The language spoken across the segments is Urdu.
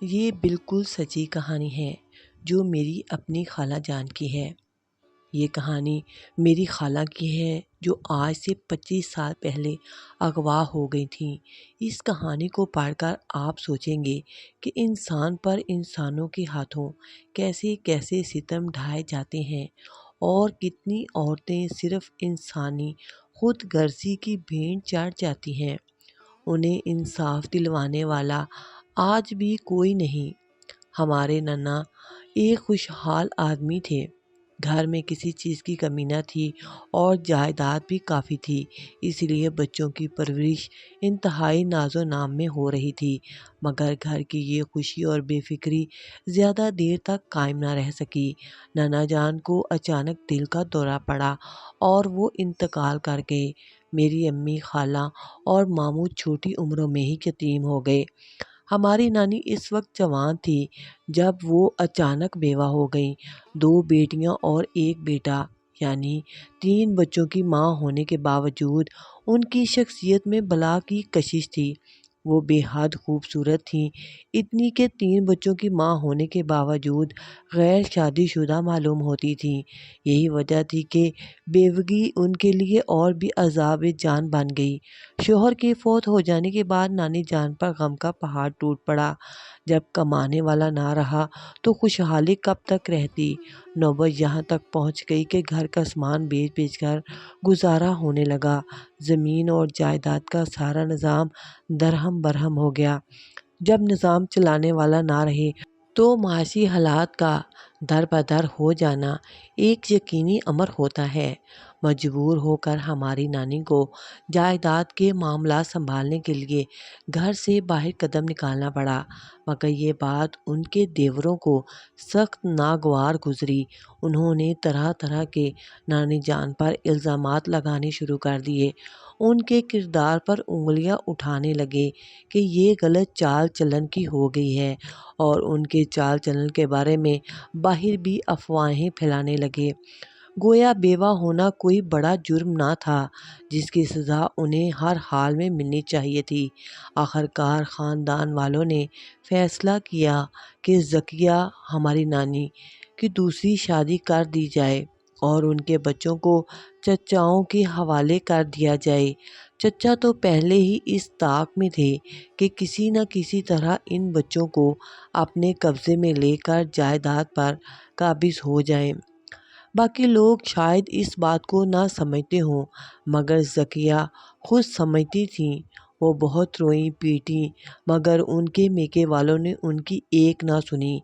یہ بالکل سچی کہانی ہے جو میری اپنی خالہ جان کی ہے۔ یہ کہانی میری خالہ کی ہے جو آج سے 25 سال پہلے اغوا ہو گئی تھیں۔ اس کہانی کو پڑھ کر آپ سوچیں گے کہ انسان پر انسانوں کے ہاتھوں کیسے کیسے ستم ڈھائے جاتے ہیں اور کتنی عورتیں صرف انسانی خود غرضی کی بھیڑ چڑھ جاتی ہیں۔ انہیں انصاف دلوانے والا آج بھی کوئی نہیں۔ ہمارے ننا ایک خوشحال آدمی تھے۔ گھر میں کسی چیز کی کمی نہ تھی اور جائیداد بھی کافی تھی، اس لیے بچوں کی پرورش انتہائی ناز و نام میں ہو رہی تھی۔ مگر گھر کی یہ خوشی اور بے فکری زیادہ دیر تک قائم نہ رہ سکی۔ ننا جان کو اچانک دل کا دورہ پڑا اور وہ انتقال کر گئے۔ میری امی، خالہ اور ماموں چھوٹی عمروں میں ہی یتیم ہو گئے۔ ہماری نانی اس وقت جوان تھی جب وہ اچانک بیوہ ہو گئیں۔ 2 بیٹیاں اور 1 بیٹا، یعنی 3 بچوں کی ماں ہونے کے باوجود ان کی شخصیت میں بلا کی کشش تھی۔ وہ بے حد خوبصورت تھیں، اتنی کہ 3 بچوں کی ماں ہونے کے باوجود غیر شادی شدہ معلوم ہوتی تھیں۔ یہی وجہ تھی کہ بیوگی ان کے لیے اور بھی عذاب جان بن گئی۔ شوہر کے فوت ہو جانے کے بعد نانی جان پر غم کا پہاڑ ٹوٹ پڑا۔ جب کمانے والا نہ رہا تو خوشحالی کب تک رہتی؟ نوبت یہاں تک پہنچ گئی کہ گھر کا سامان بیچ بیچ کر گزارا ہونے لگا۔ زمین اور جائیداد کا سارا نظام درہم برہم ہو گیا۔ جب نظام چلانے والا نہ رہے تو معاشی حالات کا در بدر ہو جانا ایک یقینی امر ہوتا ہے۔ مجبور ہو کر ہماری نانی کو جائیداد کے معاملات سنبھالنے کے لیے گھر سے باہر قدم نکالنا پڑا۔ مگر یہ بات ان کے دیوروں کو سخت ناگوار گزری۔ انہوں نے طرح طرح کے نانی جان پر الزامات لگانے شروع کر دیے۔ ان کے کردار پر انگلیاں اٹھانے لگے کہ یہ غلط چال چلن کی ہو گئی ہے، اور ان کے چال چلن کے بارے میں باہر بھی افواہیں پھیلانے لگے۔ گویا بیوہ ہونا کوئی بڑا جرم نہ تھا جس کی سزا انہیں ہر حال میں ملنی چاہیے تھی۔ آخرکار خاندان والوں نے فیصلہ کیا کہ ذکیہ، ہماری نانی، کی دوسری شادی کر دی جائے اور ان کے بچوں کو چچاؤں کے حوالے کر دیا جائے۔ چچا تو پہلے ہی اس طاق میں تھے کہ کسی نہ کسی طرح ان بچوں کو اپنے قبضے میں لے کر جائیداد پر قابض ہو جائیں۔ باقی لوگ شاید اس بات کو نہ سمجھتے ہوں، مگر ذکیہ خود سمجھتی تھیں۔ وہ بہت روئیں پیٹیں، مگر ان کے میکے والوں نے ان کی ایک نہ سنی۔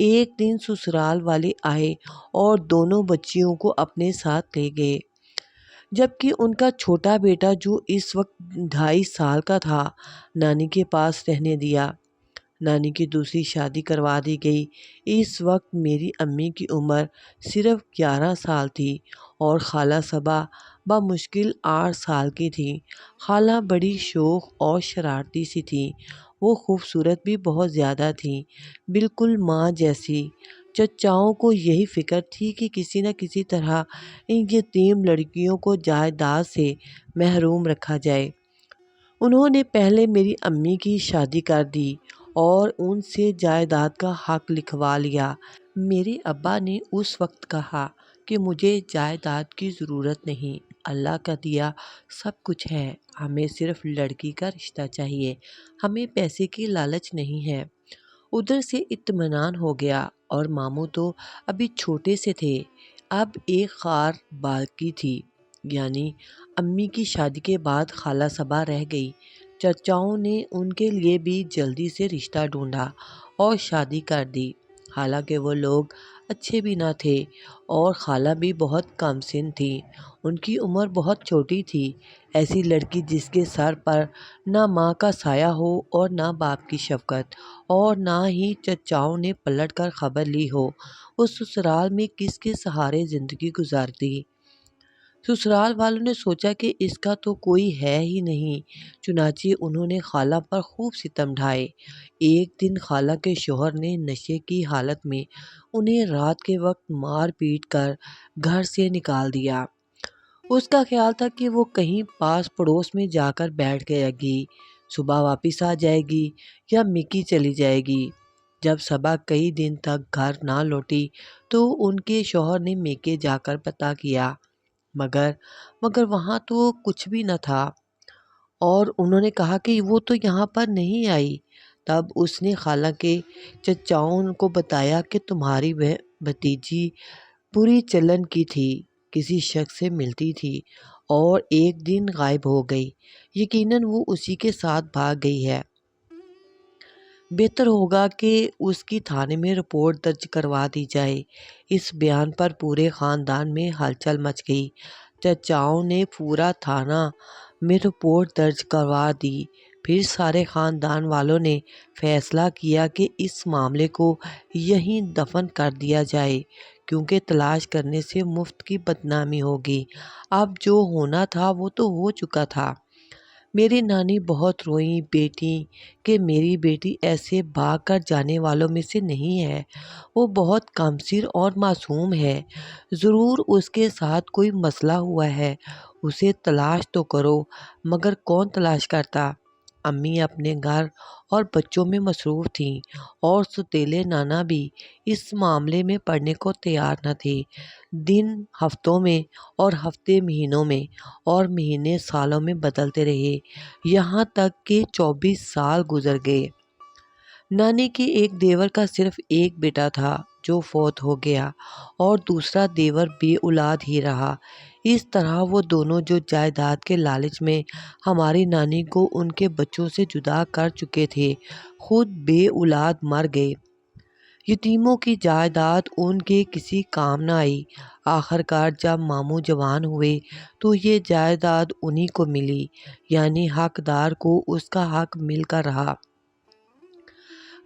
ایک دن سسرال والے آئے اور دونوں بچیوں کو اپنے ساتھ لے گئے، جبکہ ان کا چھوٹا بیٹا جو اس وقت 2.5 سال کا تھا نانی کے پاس رہنے دیا۔ نانی کی دوسری شادی کروا دی گئی۔ اس وقت میری امی کی عمر صرف 11 سال تھی اور خالہ صبا بمشکل 8 سال کی تھی۔ خالہ بڑی شوخ اور شرارتی سی تھی۔ وہ خوبصورت بھی بہت زیادہ تھیں، بالکل ماں جیسی۔ چچاؤں کو یہی فکر تھی کہ کسی نہ کسی طرح ان یتیم لڑکیوں کو جائیداد سے محروم رکھا جائے۔ انہوں نے پہلے میری امی کی شادی کر دی اور ان سے جائیداد کا حق لکھوا لیا۔ میرے ابا نے اس وقت کہا کہ مجھے جائیداد کی ضرورت نہیں، اللہ کا دیا سب کچھ ہے، ہمیں صرف لڑکی کا رشتہ چاہیے، ہمیں پیسے کی لالچ نہیں ہے۔ ادھر سے اطمینان ہو گیا، اور ماموں تو ابھی چھوٹے سے تھے۔ اب ایک خار باقی تھی، یعنی امی کی شادی کے بعد خالہ صبا رہ گئی۔ چچاؤں نے ان کے لیے بھی جلدی سے رشتہ ڈھونڈا اور شادی کر دی۔ حالانکہ وہ لوگ اچھے بھی نہ تھے اور خالہ بھی بہت کم سن تھی۔ ان کی عمر بہت چھوٹی تھی۔ ایسی لڑکی جس کے سر پر نہ ماں کا سایہ ہو اور نہ باپ کی شفقت، اور نہ ہی چچاؤں نے پلٹ کر خبر لی ہو، وہ سسرال میں کس کے سہارے زندگی گزارتی؟ سسرال والوں نے سوچا کہ اس کا تو کوئی ہے ہی نہیں، چنانچہ انہوں نے خالہ پر خوب ستم ڈھائے۔ ایک دن خالہ کے شوہر نے نشے کی حالت میں انہیں رات کے وقت مار پیٹ کر گھر سے نکال دیا۔ اس کا خیال تھا کہ وہ کہیں پاس پڑوس میں جا کر بیٹھ جائے گی، صبح واپس آ جائے گی یا میکی چلی جائے گی۔ جب صبا کئی دن تک گھر نہ لوٹی تو ان کے شوہر نے میکے جا کر پتہ کیا، مگر وہاں تو کچھ بھی نہ تھا، اور انہوں نے کہا کہ وہ تو یہاں پر نہیں آئی۔ تب اس نے خالہ کے چچاؤں کو بتایا کہ تمہاری بھتیجی پوری چلن کی تھی، کسی شخص سے ملتی تھی اور ایک دن غائب ہو گئی، یقیناً وہ اسی کے ساتھ بھاگ گئی ہے۔ بہتر ہوگا کہ اس کی تھانے میں رپورٹ درج کروا دی جائے۔ اس بیان پر پورے خاندان میں ہلچل مچ گئی۔ چچاؤں نے پورا تھانہ میں رپورٹ درج کروا دی۔ پھر سارے خاندان والوں نے فیصلہ کیا کہ اس معاملے کو یہیں دفن کر دیا جائے، کیونکہ تلاش کرنے سے مفت کی بدنامی ہوگی۔ اب جو ہونا تھا وہ تو ہو چکا تھا۔ میری نانی بہت روئیں بیٹی کہ میری بیٹی ایسے بھاگ کر جانے والوں میں سے نہیں ہے، وہ بہت کمسن اور معصوم ہے، ضرور اس کے ساتھ کوئی مسئلہ ہوا ہے، اسے تلاش تو کرو۔ مگر کون تلاش کرتا؟ امی اپنے گھر اور بچوں میں مصروف تھیں، اور سوتیلے نانا بھی اس معاملے میں پڑنے کو تیار نہ تھے۔ دن ہفتوں میں اور ہفتے مہینوں میں اور مہینے سالوں میں بدلتے رہے، یہاں تک کہ 24 سال گزر گئے۔ نانی کے ایک دیور کا صرف ایک بیٹا تھا جو فوت ہو گیا، اور دوسرا دیور بے اولاد ہی رہا۔ اس طرح وہ دونوں جو جائیداد کے لالچ میں ہماری نانی کو ان کے بچوں سے جدا کر چکے تھے، خود بے اولاد مر گئے۔ یتیموں کی جائیداد ان کے کسی کام نہ آئی۔ آخرکار جب ماموں جوان ہوئے تو یہ جائیداد انہی کو ملی، یعنی حقدار کو اس کا حق مل کر رہا۔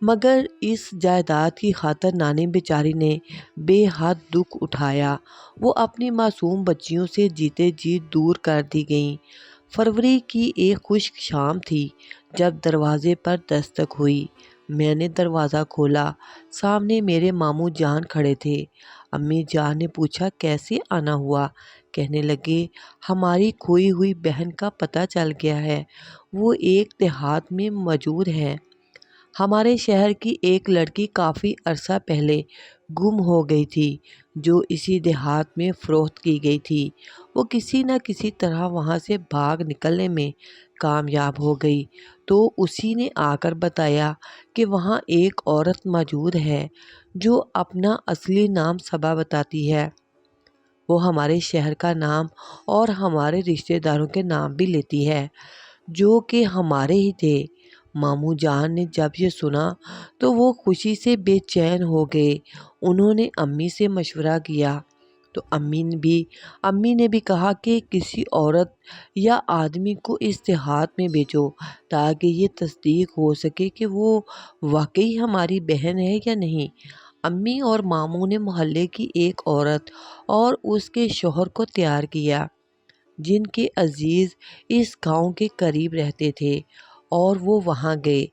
مگر اس جائیداد کی خاطر نانی بیچاری نے بے حد دکھ اٹھایا۔ وہ اپنی معصوم بچیوں سے جیتے جی دور کر دی گئیں۔ فروری کی ایک خشک شام تھی جب دروازے پر دستک ہوئی۔ میں نے دروازہ کھولا، سامنے میرے ماموں جان کھڑے تھے۔ امی جان نے پوچھا کیسے آنا ہوا؟ کہنے لگے ہماری کھوئی ہوئی بہن کا پتہ چل گیا ہے، وہ ایک دیہات میں موجود ہے۔ ہمارے شہر کی ایک لڑکی کافی عرصہ پہلے گم ہو گئی تھی جو اسی دیہات میں فروخت کی گئی تھی۔ وہ کسی نہ کسی طرح وہاں سے بھاگ نکلنے میں کامیاب ہو گئی تو اسی نے آ کر بتایا کہ وہاں ایک عورت موجود ہے جو اپنا اصلی نام صبا بتاتی ہے۔ وہ ہمارے شہر کا نام اور ہمارے رشتہ داروں کے نام بھی لیتی ہے جو کہ ہمارے ہی تھے۔ ماموں جان نے جب یہ سنا تو وہ خوشی سے بے چین ہو گئے۔ انہوں نے امی سے مشورہ کیا تو امی نے بھی کہا کہ کسی عورت یا آدمی کو اس دیہات میں بھیجو تاکہ یہ تصدیق ہو سکے کہ وہ واقعی ہماری بہن ہے یا نہیں۔ امی اور ماموں نے محلے کی ایک عورت اور اس کے شوہر کو تیار کیا جن کے عزیز اس گاؤں کے قریب رہتے تھے، اور وہ وہاں گئے۔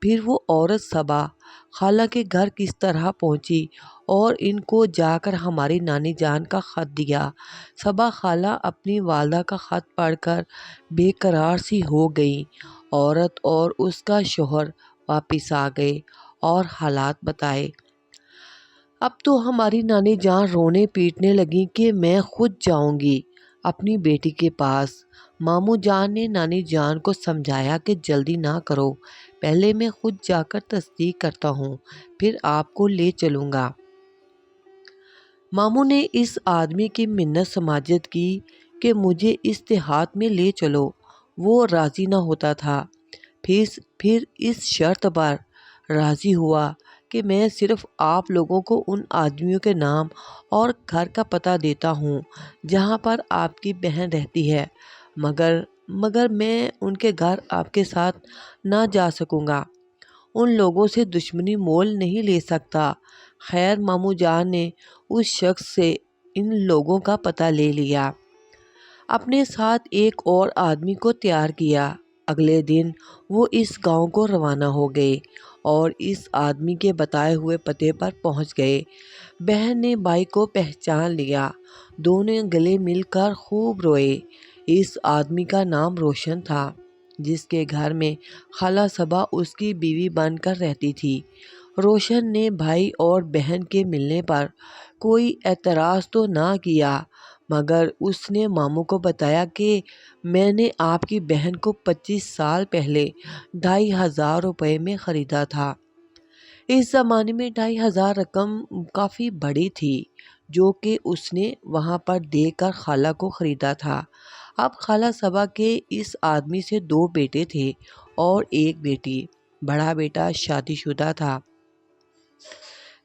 پھر وہ عورت صبا خالہ کے گھر کس طرح پہنچی اور ان کو جا کر ہماری نانی جان کا خط دیا۔ صبا خالہ اپنی والدہ کا خط پڑھ کر بے قرار سی ہو گئیں۔ عورت اور اس کا شوہر واپس آ گئے اور حالات بتائے۔ اب تو ہماری نانی جان رونے پیٹنے لگیں کہ میں خود جاؤں گی اپنی بیٹی کے پاس۔ ماموں جان نے نانی جان کو سمجھایا کہ جلدی نہ کرو، پہلے میں خود جا کر تصدیق کرتا ہوں، پھر آپ کو لے چلوں گا۔ ماموں نے اس آدمی کی منت سماجت کی کہ مجھے اس دیہات میں لے چلو۔ وہ راضی نہ ہوتا تھا، پھر اس شرط پر راضی ہوا کہ میں صرف آپ لوگوں کو ان آدمیوں کے نام اور گھر کا پتہ دیتا ہوں جہاں پر آپ کی بہن رہتی ہے، مگر میں ان کے گھر آپ کے ساتھ نہ جا سکوں گا، ان لوگوں سے دشمنی مول نہیں لے سکتا۔ خیر ماموں جان نے اس شخص سے ان لوگوں کا پتہ لے لیا، اپنے ساتھ ایک اور آدمی کو تیار کیا۔ اگلے دن وہ اس گاؤں کو روانہ ہو گئے اور اس آدمی کے بتائے ہوئے پتے پر پہنچ گئے۔ بہن نے بھائی کو پہچان لیا، دونوں گلے مل کر خوب روئے۔ اس آدمی کا نام روشن تھا۔ جس کے گھر میں خالہ صبا اس کی بیوی بن کر رہتی تھی۔ روشن نے بھائی اور بہن کے ملنے پر کوئی اعتراض تو نہ کیا، مگر اس نے ماموں کو بتایا کہ میں نے آپ کی بہن کو 25 سال پہلے 2500 روپے میں خریدا تھا۔ اس زمانے میں 2500 رقم کافی بڑی تھی، جو کہ اس نے وہاں پر دے کر خالہ کو خریدا تھا۔ اب خالہ صبا کے اس آدمی سے 2 بیٹے تھے اور 1 بیٹی۔ بڑا بیٹا شادی شدہ تھا،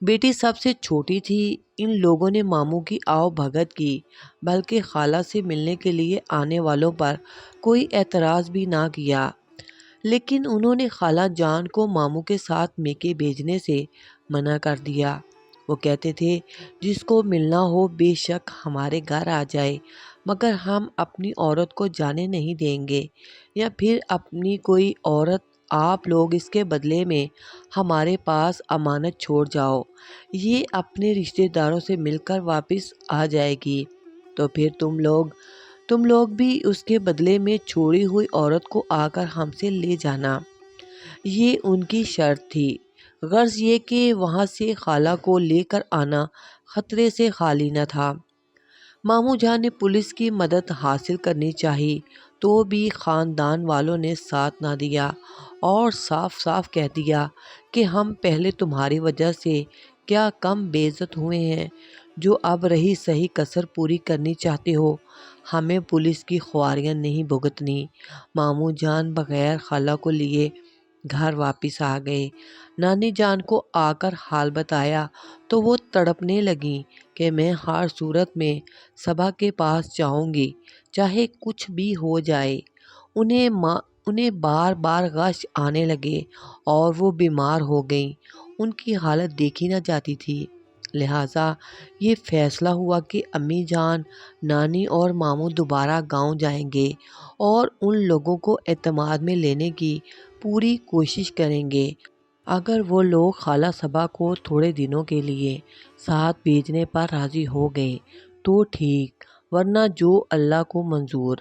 بیٹی سب سے چھوٹی تھی۔ ان لوگوں نے ماموں کی آؤ بھگت کی، بلکہ خالہ سے ملنے کے لیے آنے والوں پر کوئی اعتراض بھی نہ کیا۔ لیکن انہوں نے خالہ جان کو ماموں کے ساتھ میکے بھیجنے سے منع کر دیا۔ وہ کہتے تھے جس کو ملنا ہو بے شک ہمارے گھر آ جائے، مگر ہم اپنی عورت کو جانے نہیں دیں گے، یا پھر اپنی کوئی عورت آپ لوگ اس کے بدلے میں ہمارے پاس امانت چھوڑ جاؤ، یہ اپنے رشتہ داروں سے مل کر واپس آ جائے گی، تو پھر تم لوگ بھی اس کے بدلے میں چھوڑی ہوئی عورت کو آ کر ہم سے لے جانا۔ یہ ان کی شرط تھی، غرض یہ کہ وہاں سے خالہ کو لے کر آنا خطرے سے خالی نہ تھا۔ ماموں جان نے پولیس کی مدد حاصل کرنی چاہی تو بھی خاندان والوں نے ساتھ نہ دیا، اور صاف صاف کہہ دیا کہ ہم پہلے تمہاری وجہ سے کیا کم بے عزت ہوئے ہیں، جو اب رہی صحیح کسر پوری کرنی چاہتے ہو، ہمیں پولیس کی خواریاں نہیں بھگتنی۔ ماموں جان بغیر خالہ کو لیے گھر واپس آ گئے۔ نانی جان کو آ کر حال بتایا تو وہ تڑپنے لگیں کہ میں ہر صورت میں صبا کے پاس جاؤں گی، چاہے کچھ بھی ہو جائے۔ انہیں بار بار غش آنے لگے اور وہ بیمار ہو گئیں، ان کی حالت دیکھی نہ جاتی تھی۔ لہٰذا یہ فیصلہ ہوا کہ امی جان، نانی اور ماموں دوبارہ گاؤں جائیں گے اور ان لوگوں کو اعتماد میں لینے کی پوری کوشش کریں گے۔ اگر وہ لوگ خالہ صبا کو تھوڑے دنوں کے لیے ساتھ بھیجنے پر راضی ہو گئے تو ٹھیک، ورنہ جو اللہ کو منظور۔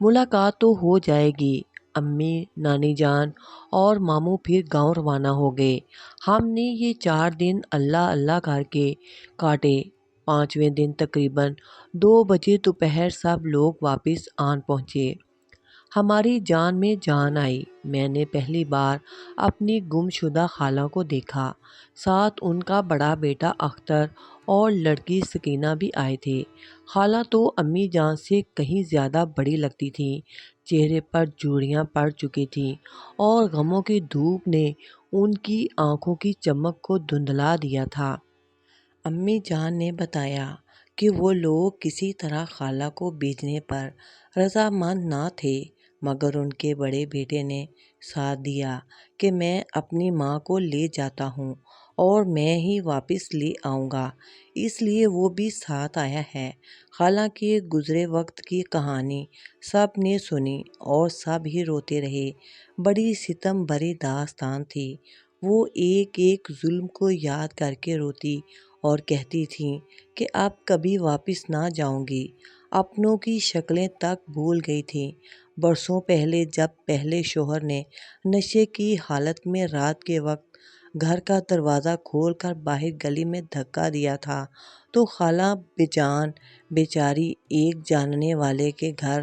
ملاقات تو ہو جائے گی۔ امی، نانی جان اور ماموں پھر گاؤں روانہ ہو گئے۔ ہم نے یہ 4 دن اللہ اللہ کر کے کاٹے۔ 5ویں دن تقریباً 2 بجے دوپہر سب لوگ واپس آن پہنچے۔ ہماری جان میں جان آئی۔ میں نے پہلی بار اپنی گم شدہ خالہ کو دیکھا، ساتھ ان کا بڑا بیٹا اختر اور لڑکی سکینہ بھی آئے تھے۔ خالہ تو امی جان سے کہیں زیادہ بڑی لگتی تھیں، چہرے پر جھریاں پڑ چکی تھیں اور غموں کی دھوپ نے ان کی آنکھوں کی چمک کو دھندلا دیا تھا۔ امی جان نے بتایا کہ وہ لوگ کسی طرح خالہ کو بھیجنے پر رضامند نہ تھے، مگر ان کے بڑے بیٹے نے ساتھ دیا کہ میں اپنی ماں کو لے جاتا ہوں اور میں ہی واپس لے آؤں گا، اس لیے وہ بھی ساتھ آیا ہے۔ خالہ کے گزرے وقت کی کہانی سب نے سنی اور سب ہی روتے رہے۔ بڑی ستم بھری داستان تھی۔ وہ ایک ایک ظلم کو یاد کر کے روتی اور کہتی تھیں کہ اب کبھی واپس نہ جاؤں گی۔ اپنوں کی شکلیں تک بھول گئی تھیں۔ برسوں پہلے جب پہلے شوہر نے نشے کی حالت میں رات کے وقت گھر کا دروازہ کھول کر باہر گلی میں دھکا دیا تھا تو خالہ بجان بیچاری ایک جاننے والے کے گھر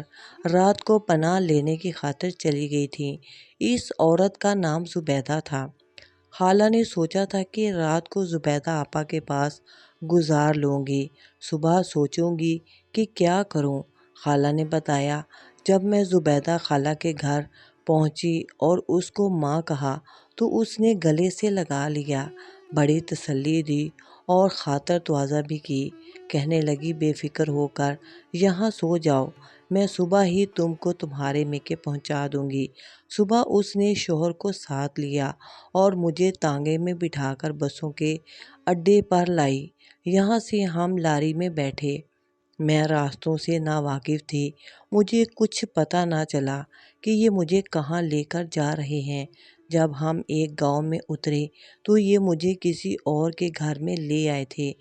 رات کو پناہ لینے کی خاطر چلی گئی تھیں۔ اس عورت کا نام زبیدہ تھا۔ خالہ نے سوچا تھا کہ رات کو زبیدہ آپا کے پاس گزار لوں گی، صبح سوچوں گی کہ کیا کروں۔ خالہ نے بتایا جب میں زبیدہ خالہ کے گھر پہنچی اور اس کو ماں کہا تو اس نے گلے سے لگا لیا، بڑی تسلی دی اور خاطر تواضع بھی کی۔ کہنے لگی بے فکر ہو کر یہاں سو جاؤ، میں صبح ہی تم کو تمہارے میکے پہنچا دوں گی۔ صبح اس نے شوہر کو ساتھ لیا اور مجھے تانگے میں بٹھا کر بسوں کے اڈے پر لائی۔ یہاں سے ہم لاری میں بیٹھے۔ میں راستوں سے ناواقف تھی، مجھے کچھ پتہ نہ چلا کہ یہ مجھے کہاں لے کر جا رہے ہیں۔ جب ہم ایک گاؤں میں اترے تو یہ مجھے کسی اور کے گھر میں لے آئے تھے۔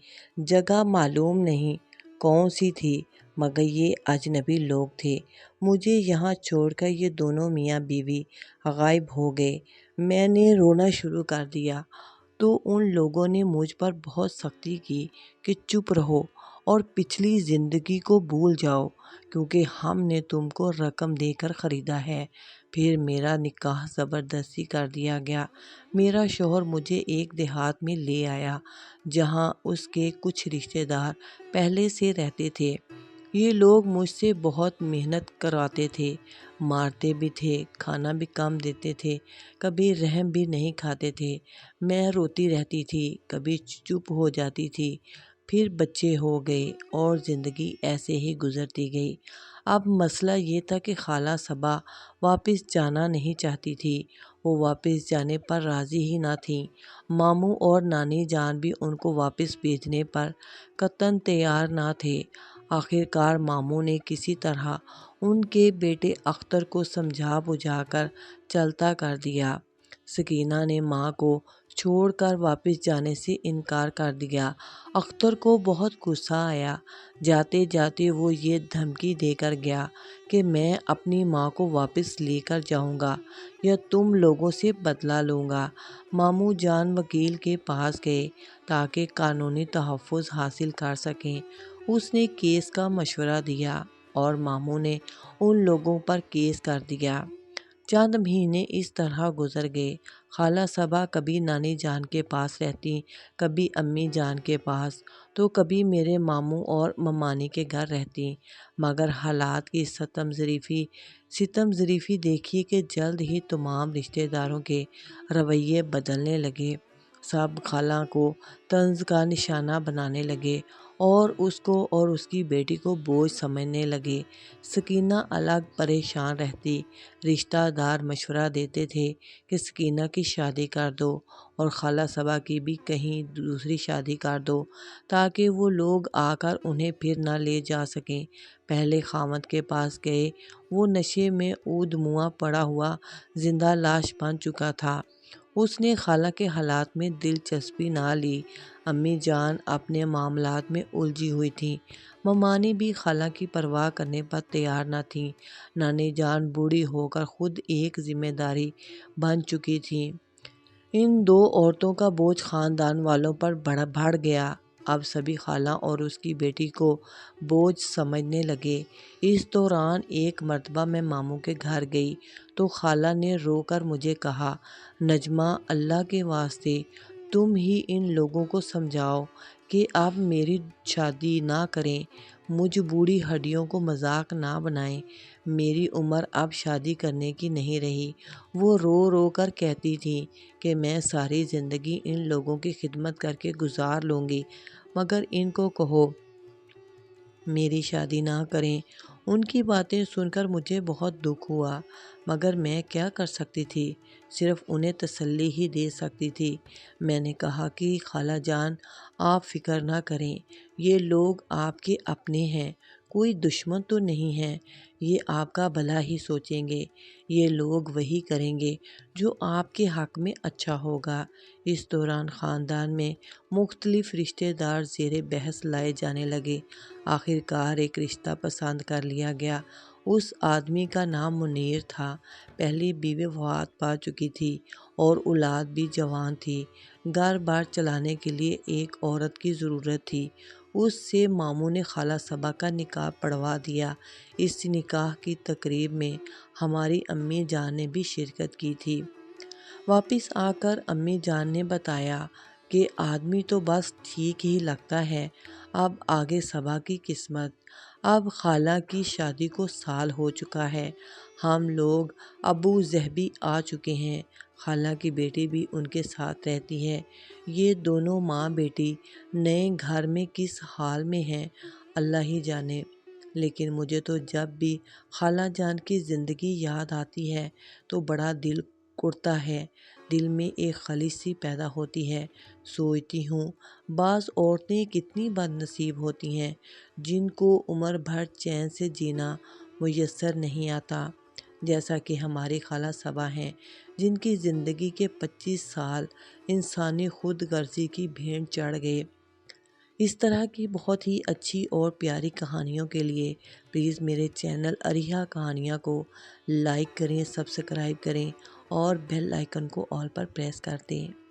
جگہ معلوم نہیں کون سی تھی، مگر یہ اجنبی لوگ تھے۔ مجھے یہاں چھوڑ کر یہ دونوں میاں بیوی غائب ہو گئے۔ میں نے رونا شروع کر دیا تو ان لوگوں نے مجھ پر بہت سختی کی کہ چپ رہو اور پچھلی زندگی کو بھول جاؤ، کیونکہ ہم نے تم کو رقم دے کر خریدا ہے۔ پھر میرا نکاح زبردستی کر دیا گیا۔ میرا شوہر مجھے ایک دیہات میں لے آیا جہاں اس کے کچھ رشتہ دار پہلے سے رہتے تھے۔ یہ لوگ مجھ سے بہت محنت کرواتے تھے، مارتے بھی تھے، کھانا بھی کم دیتے تھے، کبھی رحم بھی نہیں کھاتے تھے۔ میں روتی رہتی تھی، کبھی چپ ہو جاتی تھی۔ پھر بچے ہو گئے اور زندگی ایسے ہی گزرتی گئی۔ اب مسئلہ یہ تھا کہ خالہ صبا واپس جانا نہیں چاہتی تھی۔ وہ واپس جانے پر راضی ہی نہ تھیں۔ ماموں اور نانی جان بھی ان کو واپس بھیجنے پر قطعاً تیار نہ تھے۔ آخر کار ماموں نے کسی طرح ان کے بیٹے اختر کو سمجھا بجھا کر چلتا کر دیا۔ سکینہ نے ماں کو چھوڑ کر واپس جانے سے انکار کر دیا۔ اختر کو بہت غصہ آیا۔ جاتے جاتے وہ یہ دھمکی دے کر گیا کہ میں اپنی ماں کو واپس لے کر جاؤں گا یا تم لوگوں سے بدلہ لوں گا۔ ماموں جان وکیل کے پاس گئے تاکہ قانونی تحفظ حاصل کر سکیں۔ اس نے کیس کا مشورہ دیا اور ماموں نے ان لوگوں پر کیس کر دیا۔ چند مہینے اس طرح گزر گئے۔ خالہ صبا کبھی نانی جان کے پاس رہتی، کبھی امی جان کے پاس، تو کبھی میرے ماموں اور ممانی کے گھر رہتی۔ مگر حالات کی ستم ظریفی دیکھی کہ جلد ہی تمام رشتہ داروں کے رویے بدلنے لگے۔ سب خالہ کو طنز کا نشانہ بنانے لگے اور اس کو اور اس کی بیٹی کو بوجھ سمجھنے لگے۔ سکینہ الگ پریشان رہتی۔ رشتہ دار مشورہ دیتے تھے کہ سکینہ کی شادی کر دو اور خالہ صبا کی بھی کہیں دوسری شادی کر دو تاکہ وہ لوگ آ کر انہیں پھر نہ لے جا سکیں۔ پہلے خاوند کے پاس گئے، وہ نشے میں اود مواں پڑا ہوا زندہ لاش بن چکا تھا۔ اس نے خالہ کے حالات میں دلچسپی نہ لی۔ امی جان اپنے معاملات میں الجھی ہوئی تھیں۔ ممانی بھی خالہ کی پرواہ کرنے پر تیار نہ تھیں۔ نانی جان بوڑھی ہو کر خود ایک ذمہ داری بن چکی تھیں۔ ان دو عورتوں کا بوجھ خاندان والوں پر بڑھ گیا۔ اب سبھی خالہ اور اس کی بیٹی کو بوجھ سمجھنے لگے۔ اس دوران ایک مرتبہ میں ماموں کے گھر گئی تو خالہ نے رو کر مجھے کہا، نجمہ اللہ کے واسطے تم ہی ان لوگوں کو سمجھاؤ کہ اب میری شادی نہ کریں، مجھ بوڑھی ہڈیوں کو مذاق نہ بنائیں، میری عمر اب شادی کرنے کی نہیں رہی۔ وہ رو رو کر کہتی تھیں کہ میں ساری زندگی ان لوگوں کی خدمت کر کے گزار لوں گی، مگر ان کو کہو میری شادی نہ کریں۔ ان کی باتیں سن کر مجھے بہت دکھ ہوا، مگر میں کیا کر سکتی تھی، صرف انہیں تسلی ہی دے سکتی تھی۔ میں نے کہا کہ خالہ جان آپ فکر نہ کریں، یہ لوگ آپ کے اپنے ہیں، کوئی دشمن تو نہیں ہے، یہ آپ کا بھلا ہی سوچیں گے، یہ لوگ وہی کریں گے جو آپ کے حق میں اچھا ہوگا۔ اس دوران خاندان میں مختلف رشتہ دار زیر بحث لائے جانے لگے۔ آخر کار ایک رشتہ پسند کر لیا گیا۔ اس آدمی کا نام منیر تھا۔ پہلی بیوی وفات پا چکی تھی اور اولاد بھی جوان تھی۔ گھر بار چلانے کے لیے ایک عورت کی ضرورت تھی۔ اس سے ماموں نے خالہ صبا کا نکاح پڑھوا دیا۔ اس نکاح کی تقریب میں ہماری امی جان نے بھی شرکت کی تھی۔ واپس آ کر امی جان نے بتایا کہ آدمی تو بس ٹھیک ہی لگتا ہے، اب آگے صبا کی قسمت۔ اب خالہ کی شادی کو سال ہو چکا ہے۔ ہم لوگ ابو ظبی آ چکے ہیں۔ خالہ کی بیٹی بھی ان کے ساتھ رہتی ہے۔ یہ دونوں ماں بیٹی نئے گھر میں کس حال میں ہیں اللہ ہی جانے، لیکن مجھے تو جب بھی خالہ جان کی زندگی یاد آتی ہے تو بڑا دل کرتا ہے، دل میں ایک خلش سی پیدا ہوتی ہے۔ سوچتی ہوں بعض عورتیں کتنی بد نصیب ہوتی ہیں جن کو عمر بھر چین سے جینا میسر نہیں آتا، جیسا کہ ہماری خالہ صبا ہیں، جن کی زندگی کے 25 سال انسانی خود غرضی کی بھینٹ چڑھ گئے۔ اس طرح کی بہت ہی اچھی اور پیاری کہانیوں کے لیے پلیز میرے چینل اریحا کہانیاں کو لائک کریں، سبسکرائب کریں اور بیل آئیکن کو آل پر پریس کر دیں۔